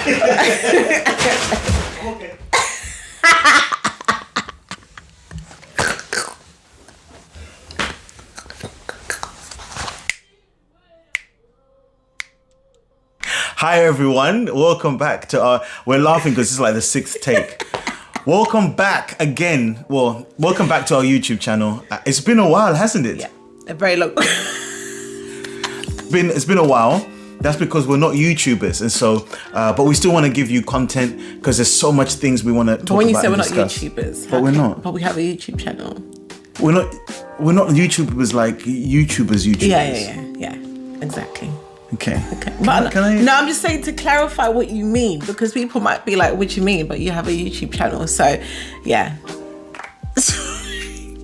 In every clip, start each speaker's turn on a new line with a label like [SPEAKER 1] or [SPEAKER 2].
[SPEAKER 1] Okay. Hi everyone, welcome back to our. We're laughing because it's like the 6th take. Welcome back again. Well, welcome back to our YouTube channel. It's been a while, hasn't it?
[SPEAKER 2] Yeah, a very long.
[SPEAKER 1] It's been a while. That's because we're not YouTubers, and so, but we still want to give you content because there's so much things we want to talk about.
[SPEAKER 2] But when you say we're
[SPEAKER 1] discuss.
[SPEAKER 2] not YouTubers,
[SPEAKER 1] But we're not.
[SPEAKER 2] But we have a YouTube channel.
[SPEAKER 1] We're not YouTubers like YouTubers.
[SPEAKER 2] Yeah, exactly.
[SPEAKER 1] Okay.
[SPEAKER 2] But
[SPEAKER 1] Can I?
[SPEAKER 2] no, I'm just saying to clarify what you mean, because people might be like, what do you mean? But you have a YouTube channel. So, yeah.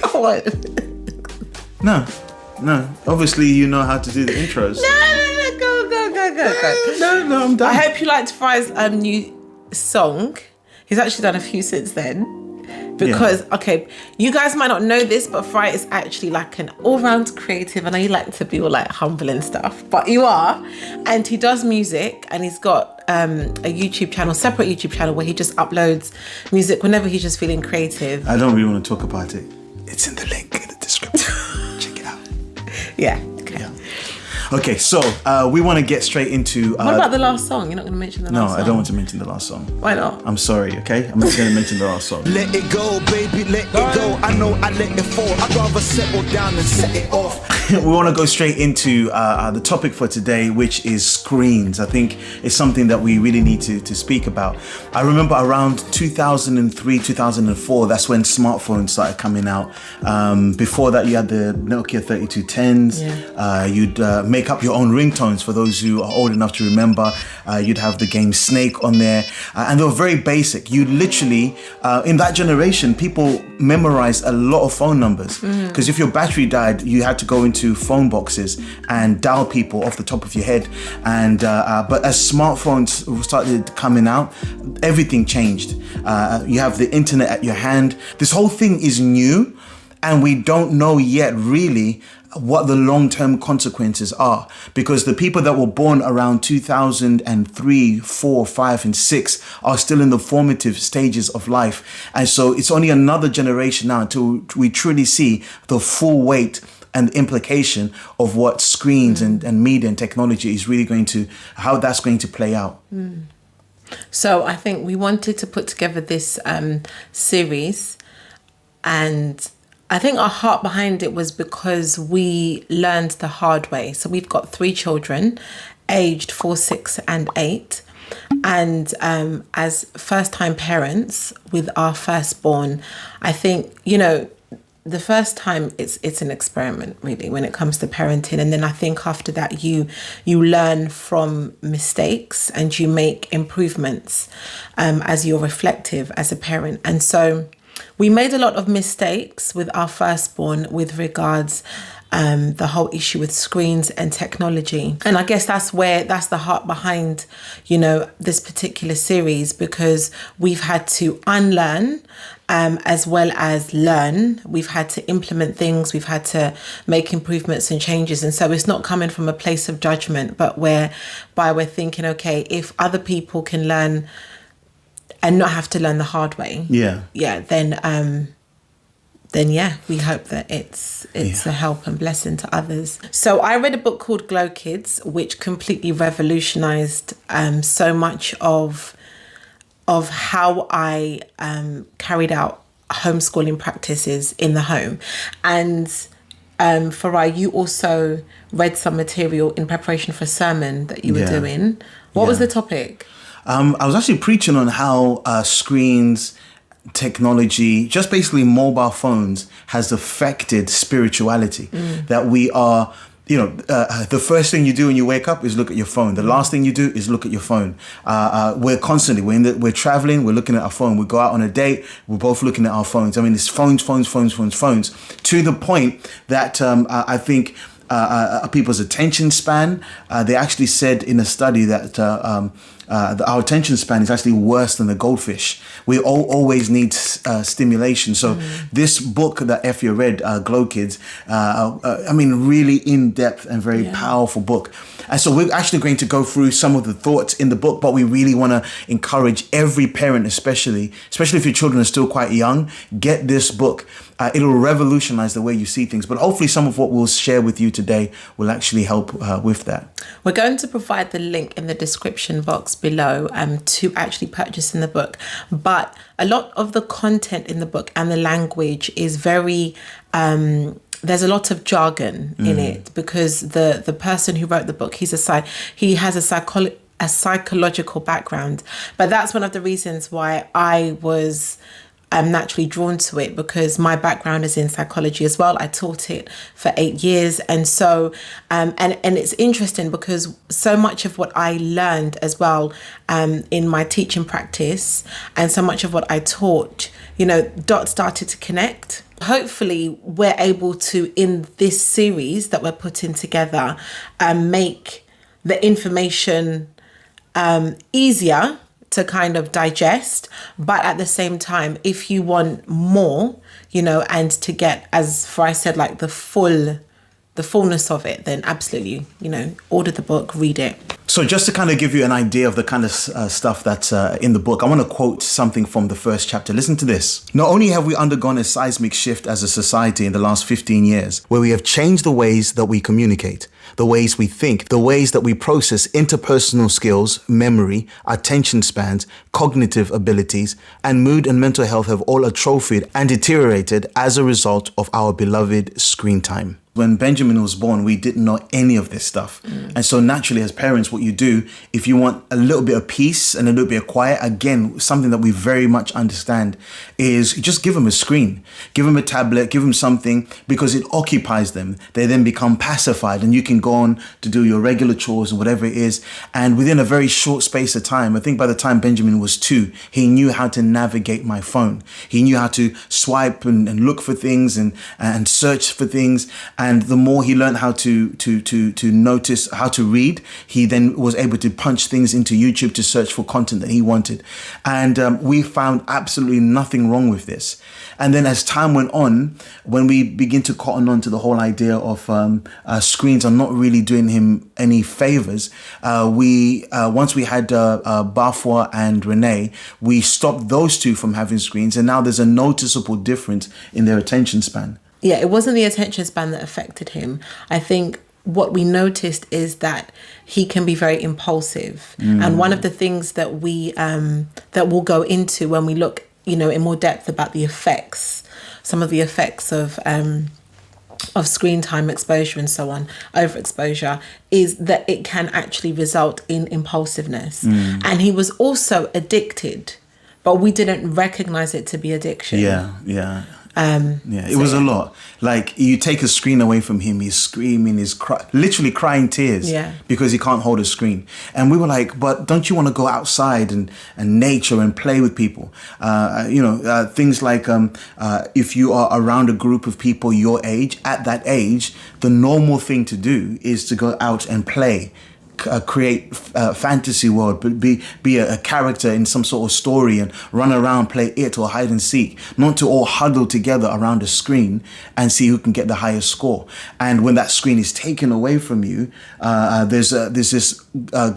[SPEAKER 2] Go on.
[SPEAKER 1] No. Obviously, you know how to do the intros.
[SPEAKER 2] No. Go.
[SPEAKER 1] No, I'm done.
[SPEAKER 2] I hope you liked Fry's new song. He's actually done a few since then. Because, okay, you guys might not know this, but Fry is actually like an all-round creative. I know you like to be all like humble and stuff, but you are. And he does music, and he's got a YouTube channel, separate YouTube channel, where he just uploads music whenever he's just feeling creative.
[SPEAKER 1] I don't really want to talk about it. It's in the link in the description. Check it out.
[SPEAKER 2] Yeah. Okay.
[SPEAKER 1] Yeah. Okay, so we want to get straight into...
[SPEAKER 2] what about the last song? You're not going to mention the last song?
[SPEAKER 1] No, I don't want to mention the last song.
[SPEAKER 2] Why not?
[SPEAKER 1] I'm sorry, okay? I'm not going to mention the last song.
[SPEAKER 3] Let it go, baby, let it go. I know I let it fall. I'd rather settle down and set it off.
[SPEAKER 1] We want to go straight into the topic for today, which is screens. I think it's something that we really need to speak about. I remember around 2003, 2004, that's when smartphones started coming out. Before that, you had the Nokia 3210s.
[SPEAKER 2] Yeah.
[SPEAKER 1] You'd make up your own ringtones for those who are old enough to remember. You'd have the game Snake on there. And they were very basic. You literally, in that generation, people memorized a lot of phone numbers. Because if your battery died, you had to go into phone boxes and dial people off the top of your head. And but as smartphones started coming out, everything changed. You have the internet at your hand. This whole thing is new, and we don't know yet really what the long-term consequences are, because the people that were born around 2003, 4, 5, and 6 are still in the formative stages of life. And so it's only another generation now until we truly see the full weight and implication of what screens and media and technology is really going to, how that's going to play out.
[SPEAKER 2] So I think we wanted to put together this series, and I think our heart behind it was because we learned the hard way. So we've got 3 children, aged 4, 6, and 8. And as first-time parents with our firstborn, I think, the first time it's an experiment really when it comes to parenting. And then I think after that you learn from mistakes and you make improvements as you're reflective as a parent. And so we made a lot of mistakes with our firstborn with regards the whole issue with screens and technology. And I guess that's the heart behind, this particular series, because we've had to unlearn as well as learn. We've had to implement things. We've had to make improvements and changes. And so it's not coming from a place of judgment, but whereby we're thinking, okay, if other people can learn and not have to learn the hard way. Then we hope that it's a help and blessing to others. So I read a book called Glow Kids, which completely revolutionized so much of how I carried out homeschooling practices in the home. And Farai, you also read some material in preparation for a sermon that you were doing. What was the topic?
[SPEAKER 1] I was actually preaching on how screens, technology, just basically mobile phones has affected spirituality. That we are, the first thing you do when you wake up is look at your phone. The last thing you do is look at your phone. We're constantly, we're traveling, we're looking at our phone. We go out on a date, we're both looking at our phones. I mean, it's phones, to the point that I think people's attention span, they actually said in a study that our attention span is actually worse than the goldfish. We always need stimulation. So this book that Effia read, Glow Kids, I mean, really in-depth and very powerful book. And so we're actually going to go through some of the thoughts in the book, but we really want to encourage every parent, especially if your children are still quite young, get this book. It'll revolutionize the way you see things. But hopefully some of what we'll share with you today will actually help with that.
[SPEAKER 2] We're going to provide the link in the description box below to actually purchase in the book. But a lot of the content in the book and the language is very... there's a lot of jargon in it because the person who wrote the book, he has a psychological background. But that's one of the reasons why I was naturally drawn to it, because my background is in psychology as well. I taught it for 8 years. And so, and it's interesting because so much of what I learned as well in my teaching practice and so much of what I taught, dots started to connect. Hopefully we're able to, in this series that we're putting together, make the information easier to kind of digest, but at the same time, if you want more, and to get, as I said, like the fullness of it, then absolutely, order the book, read it.
[SPEAKER 1] So just to kind of give you an idea of the kind of stuff that's in the book, I want to quote something from the first chapter. Listen to this. Not only have we undergone a seismic shift as a society in the last 15 years, where we have changed the ways that we communicate, the ways we think, the ways that we process interpersonal skills, memory, attention spans, cognitive abilities, and mood and mental health have all atrophied and deteriorated as a result of our beloved screen time. When Benjamin was born, we didn't know any of this stuff. And so naturally, as parents, what you do, if you want a little bit of peace and a little bit of quiet, again, something that we very much understand is just give them a screen, give them a tablet, give them something, because it occupies them. They then become pacified and you can go on to do your regular chores or whatever it is. And within a very short space of time, I think by the time Benjamin was 2, he knew how to navigate my phone. He knew how to swipe and look for things and search for things. And the more he learned how to notice, how to read, he then was able to punch things into YouTube to search for content that he wanted. And we found absolutely nothing wrong with this. And then as time went on, when we begin to cotton on to the whole idea of screens are not really doing him any favors, once we had Bafwa and Renee, we stopped those two from having screens. And now there's a noticeable difference in their attention span.
[SPEAKER 2] Yeah, it wasn't the attention span that affected him. I think what we noticed is that he can be very impulsive. And one of the things that we'll go into when we look, in more depth about the effects, some of the effects of screen time exposure and so on, overexposure, is that it can actually result in impulsiveness. And he was also addicted, but we didn't recognize it to be addiction.
[SPEAKER 1] Yeah, it was a lot. Like, you take a screen away from him, he's screaming, he's literally crying tears because he can't hold a screen. And we were like, but don't you want to go outside and nature and play with people? Things like if you are around a group of people your age, at that age, the normal thing to do is to go out and play. Create a fantasy world, but be a character in some sort of story and run around, play it or hide and seek, not to all huddle together around a screen and see who can get the highest score. And when that screen is taken away from you, there's this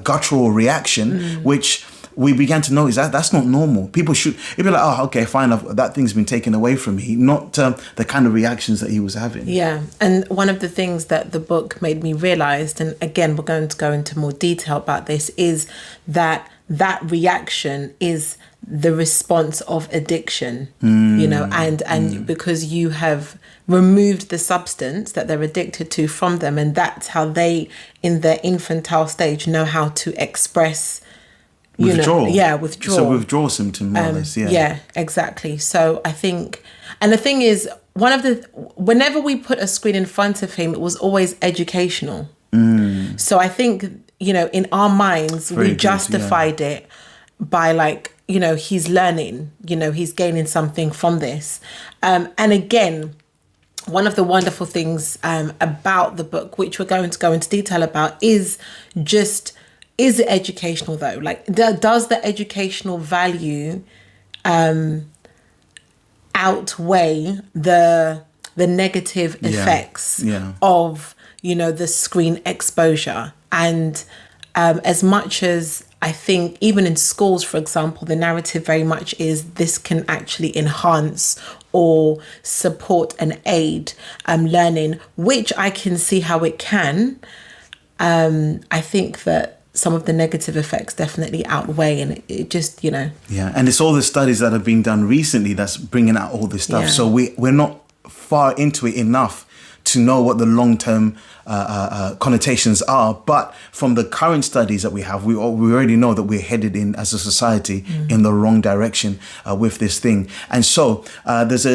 [SPEAKER 1] guttural reaction, which we began to notice that's not normal. People it'd be like, oh, okay, fine, that thing's been taken away from me. Not the kind of reactions that he was having.
[SPEAKER 2] Yeah, and one of the things that the book made me realise, and again, we're going to go into more detail about this, is that reaction is the response of addiction, and because you have removed the substance that they're addicted to from them, and that's how they, in their infantile stage, know how to express withdrawal. Withdrawal.
[SPEAKER 1] So withdrawal symptom, more or less,
[SPEAKER 2] Yeah, exactly. So I think, and the thing is, whenever we put a screen in front of him, it was always educational. So I think, in our minds, we justified it by he's learning, he's gaining something from this. And again, one of the wonderful things about the book, which we're going to go into detail about, is just is it educational though? Like, does the educational value outweigh the negative effects of, you know, the screen exposure? And as much as I think even in schools, for example, the narrative very much is this can actually enhance or support and aid learning, which I can see how it can. I think that some of the negative effects definitely outweigh, and it just, you know.
[SPEAKER 1] Yeah, and it's all the studies that have been done recently that's bringing out all this stuff.
[SPEAKER 2] Yeah.
[SPEAKER 1] So we're not far into it enough to know what the long-term connotations are. But from the current studies that we have, we already know that we're headed in as a society in the wrong direction with this thing. And so there's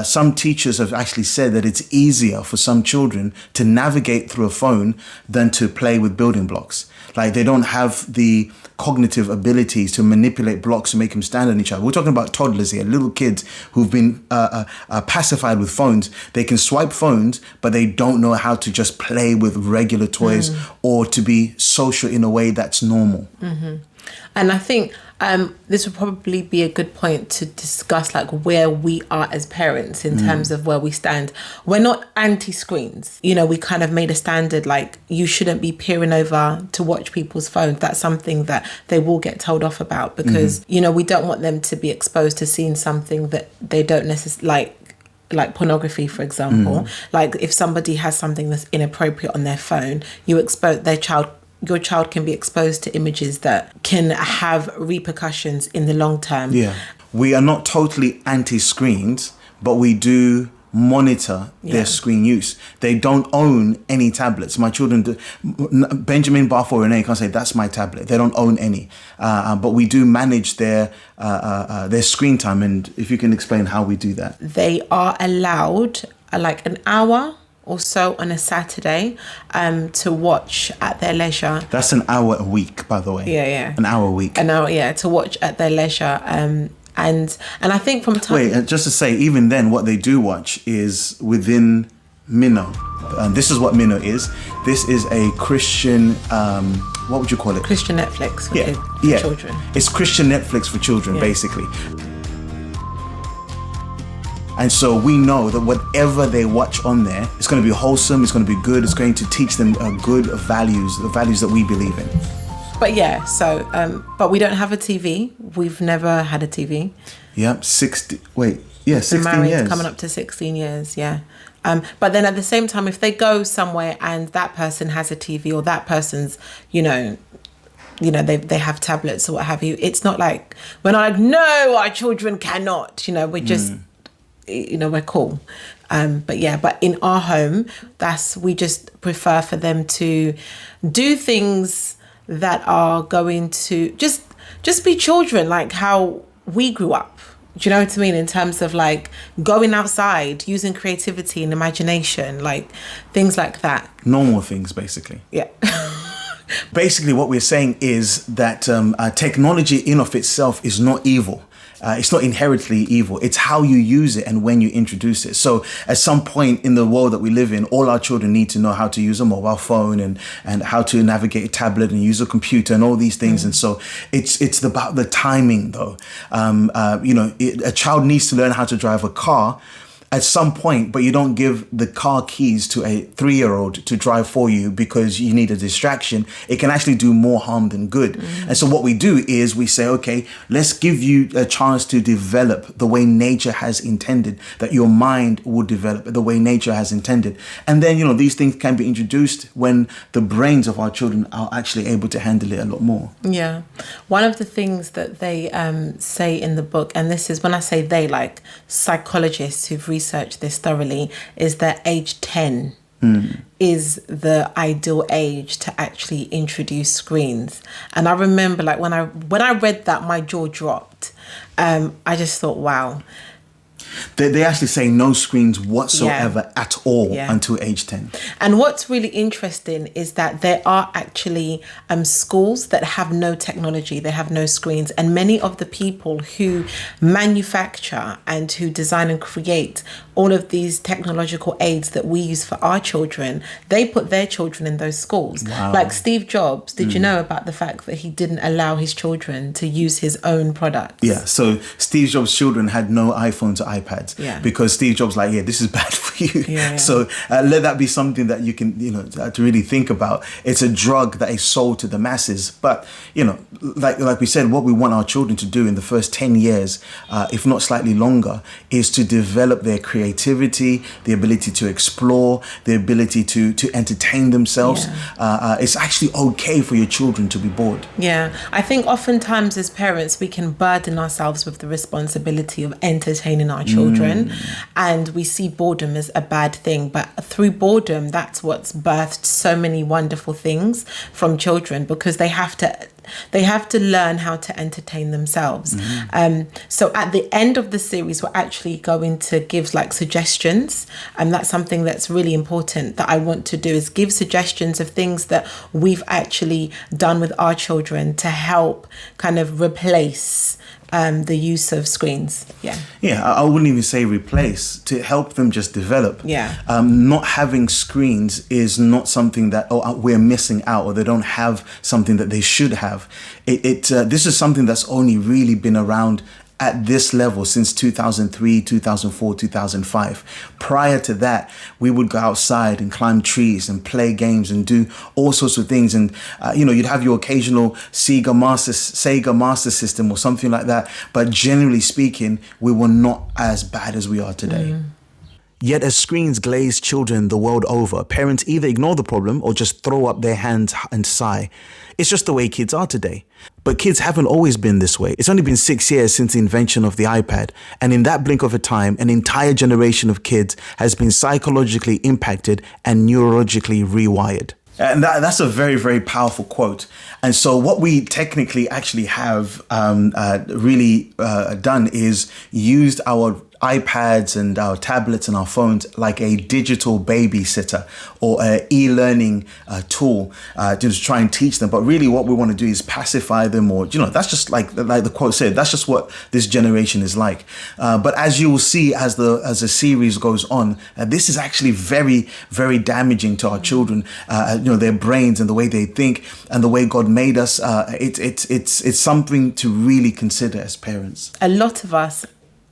[SPEAKER 1] some teachers have actually said that it's easier for some children to navigate through a phone than to play with building blocks. Like, they don't have the cognitive abilities to manipulate blocks and make them stand on each other. We're talking about toddlers here, little kids who've been pacified with phones. They can swipe phones, but they don't know how to just play with regular toys or to be social in a way that's normal.
[SPEAKER 2] And I think this would probably be a good point to discuss, like, where we are as parents in terms of where we stand. We're not anti-screens. You know, we kind of made a standard, like, you shouldn't be peering over to watch people's phones. That's something that they will get told off about because, you know, we don't want them to be exposed to seeing something that they don't necessarily like pornography, for example. Like, if somebody has something that's inappropriate on their phone, you expose your child can be exposed to images that can have repercussions in the long term.
[SPEAKER 1] Yeah. We are not totally anti-screens, but we do monitor their screen use. They don't own any tablets. My children do. Benjamin, Barth, or Renee can't say that's my tablet. They don't own any. But we do manage their screen time. And if you can explain how we do that.
[SPEAKER 2] They are allowed like an hour or so on a Saturday to watch at their leisure.
[SPEAKER 1] That's an hour a week, by the way.
[SPEAKER 2] Yeah.
[SPEAKER 1] An hour a week.
[SPEAKER 2] An hour, to watch at their leisure. And I think from time...
[SPEAKER 1] Wait, just to say, even then, what they do watch is within Minnow. And this is what Minnow is. This is a Christian, what would you call it?
[SPEAKER 2] Christian Netflix for children.
[SPEAKER 1] It's Christian Netflix for children, basically. And so we know that whatever they watch on there, it's going to be wholesome, it's going to be good, it's going to teach them good values, the values that we believe in.
[SPEAKER 2] But yeah, so, but we don't have a TV. We've never had a TV.
[SPEAKER 1] Yeah, 16
[SPEAKER 2] married,
[SPEAKER 1] years.
[SPEAKER 2] Coming up to 16 years, yeah. But then at the same time, if they go somewhere and that person has a TV or that person's, you know, they have tablets or what have you, it's not like, we're not like, no, our children cannot, you know, we're just... you know, we're cool. But in our home, we just prefer for them to do things that are going to just be children, like how we grew up. Do you know what I mean? In terms of like going outside, using creativity and imagination, like things like that.
[SPEAKER 1] Normal things, basically.
[SPEAKER 2] Yeah.
[SPEAKER 1] Basically, what we're saying is that technology in of itself is not evil. It's not inherently evil. It's how you use it and when you introduce it. So at some point in the world that we live in, all our children need to know how to use a mobile phone and how to navigate a tablet and use a computer and all these things. And so it's about the timing, though. A child needs to learn how to drive a car at some point, but you don't give the car keys to a 3-year-old to drive for you because you need a distraction. It can actually do more harm than good. And so what we do is we say, okay, let's give you a chance to develop the way nature has intended, that your mind will develop the way nature has intended. And then, you know, these things can be introduced when the brains of our children are actually able to handle it a lot more.
[SPEAKER 2] Yeah. One of the things that they say in the book, and this is when I say they, like psychologists who've researched this thoroughly, is that age 10 is the ideal age to actually introduce screens. And I remember, like, when I read that, my jaw dropped. I just thought, wow.
[SPEAKER 1] They actually say no screens whatsoever at all
[SPEAKER 2] Yeah.
[SPEAKER 1] until age 10.
[SPEAKER 2] And what's really interesting is that there are actually schools that have no technology, they have no screens. And many of the people who manufacture and who design and create all of these technological aids that we use for our children, they put their children in those schools.
[SPEAKER 1] Wow.
[SPEAKER 2] Like Steve Jobs, did you know about the fact that he didn't allow his children to use his own products?
[SPEAKER 1] Yeah, so Steve Jobs' children had no iPhones or iPads because Steve Jobs like, this is bad for you.
[SPEAKER 2] Yeah.
[SPEAKER 1] So let that be something that you can, to really think about. It's a drug that is sold to the masses. But, like we said, what we want our children to do in the first 10 years, if not slightly longer, is to develop their creativity, the ability to explore, the ability to entertain themselves. It's actually okay for your children to be bored.
[SPEAKER 2] Yeah, I think oftentimes as parents we can burden ourselves with the responsibility of entertaining our children, and we see boredom as a bad thing, but through boredom that's what's birthed so many wonderful things from children, because they have to learn how to entertain themselves. So at the end of the series we're actually going to give like suggestions, and that's something that's really important that I want to do, is give suggestions of things that we've actually done with our children to help kind of replace the use of screens.
[SPEAKER 1] I wouldn't even say replace, to help them just develop. Not having screens is not something that we're missing out, or they don't have something that they should have. This is something that's only really been around at this level since 2003, 2004, 2005. Prior to that, we would go outside and climb trees and play games and do all sorts of things. And, you'd have your occasional Sega Master System or something like that. But generally speaking, we were not as bad as we are today. Yet as screens glaze children the world over, parents either ignore the problem or just throw up their hands and sigh. It's just the way kids are today. But kids haven't always been this way. It's only been 6 years since the invention of the iPad. And in that blink of a time, an entire generation of kids has been psychologically impacted and neurologically rewired. And that's a very, very powerful quote. And so what we technically actually have really done is used our iPads and our tablets and our phones like a digital babysitter or an e-learning tool to just try and teach them. But really what we want to do is pacify them, or, that's just like the quote said, that's just what this generation is like. But as you will see as the series goes on, this is actually very, very damaging to our children, their brains and the way they think and the way God made us. It's something to really consider as parents.
[SPEAKER 2] A lot of us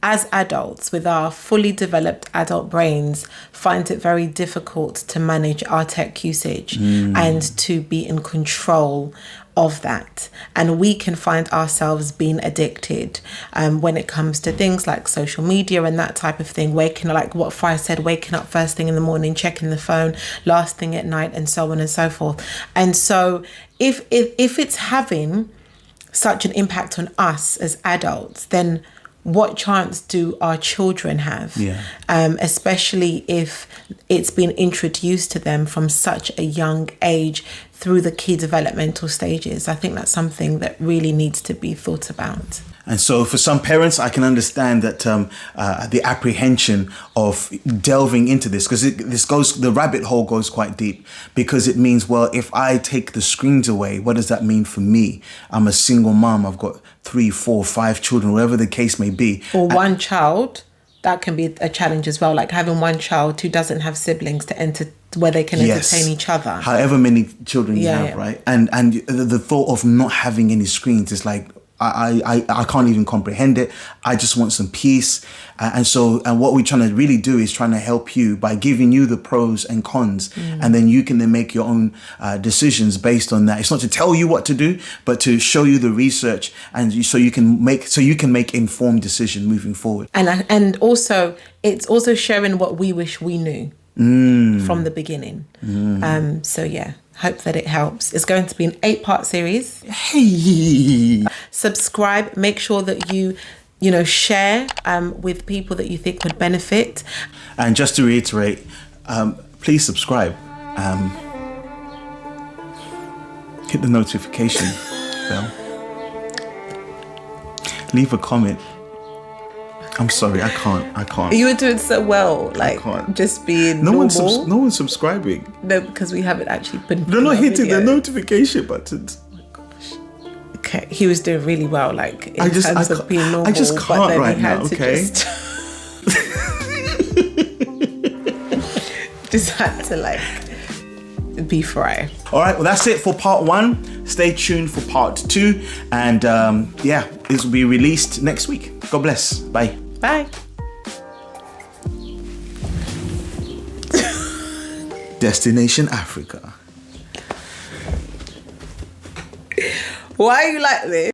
[SPEAKER 2] as adults with our fully developed adult brains find it very difficult to manage our tech usage and to be in control of that. And we can find ourselves being addicted when it comes to things like social media and that type of thing, like what Fire said, waking up first thing in the morning, checking the phone, last thing at night, and so on and so forth. And so if it's having such an impact on us as adults, then what chance do our children have? Especially if it's been introduced to them from such a young age through the key developmental stages. I think that's something that really needs to be thought about.
[SPEAKER 1] And so for some parents, I can understand that the apprehension of delving into this, because the rabbit hole goes quite deep, because it means, well, if I take the screens away, what does that mean for me? I'm a single mom. I've got 3, 4, 5 children, whatever the case may be.
[SPEAKER 2] Or one child, that can be a challenge as well. Like having one child who doesn't have siblings to enter where they can entertain each other.
[SPEAKER 1] However many children you have, right? And the thought of not having any screens is like, I can't even comprehend it. I just want some peace. And what we're trying to really do is trying to help you by giving you the pros and cons. And then you can then make your own decisions based on that. It's not to tell you what to do, but to show you the research, and so you can make informed decisions moving forward.
[SPEAKER 2] And also, it's also sharing what we wish we knew from the beginning. Hope that it helps. It's going to be an 8-part series.
[SPEAKER 1] Hey,
[SPEAKER 2] subscribe. Make sure that you share with people that you think would benefit.
[SPEAKER 1] And just to reiterate, please subscribe. Hit the notification bell. Leave a comment. I'm sorry, I can't.
[SPEAKER 2] You were doing so well, like
[SPEAKER 1] can't.
[SPEAKER 2] just being
[SPEAKER 1] No
[SPEAKER 2] normal.
[SPEAKER 1] one's subscribing.
[SPEAKER 2] No, because we haven't actually been.
[SPEAKER 1] They're not hitting the
[SPEAKER 2] videos.
[SPEAKER 1] notification buttons.
[SPEAKER 2] Okay, he was doing really well, like in terms of being normal.
[SPEAKER 1] I just
[SPEAKER 2] but
[SPEAKER 1] can't
[SPEAKER 2] then
[SPEAKER 1] right
[SPEAKER 2] he had
[SPEAKER 1] now.
[SPEAKER 2] to
[SPEAKER 1] Okay.
[SPEAKER 2] just had to like be fry.
[SPEAKER 1] All right. Well, that's it for part 1. Stay tuned for part 2, and this will be released next week. God bless. Bye.
[SPEAKER 2] Bye.
[SPEAKER 1] Destination Africa.
[SPEAKER 2] Why are you like this?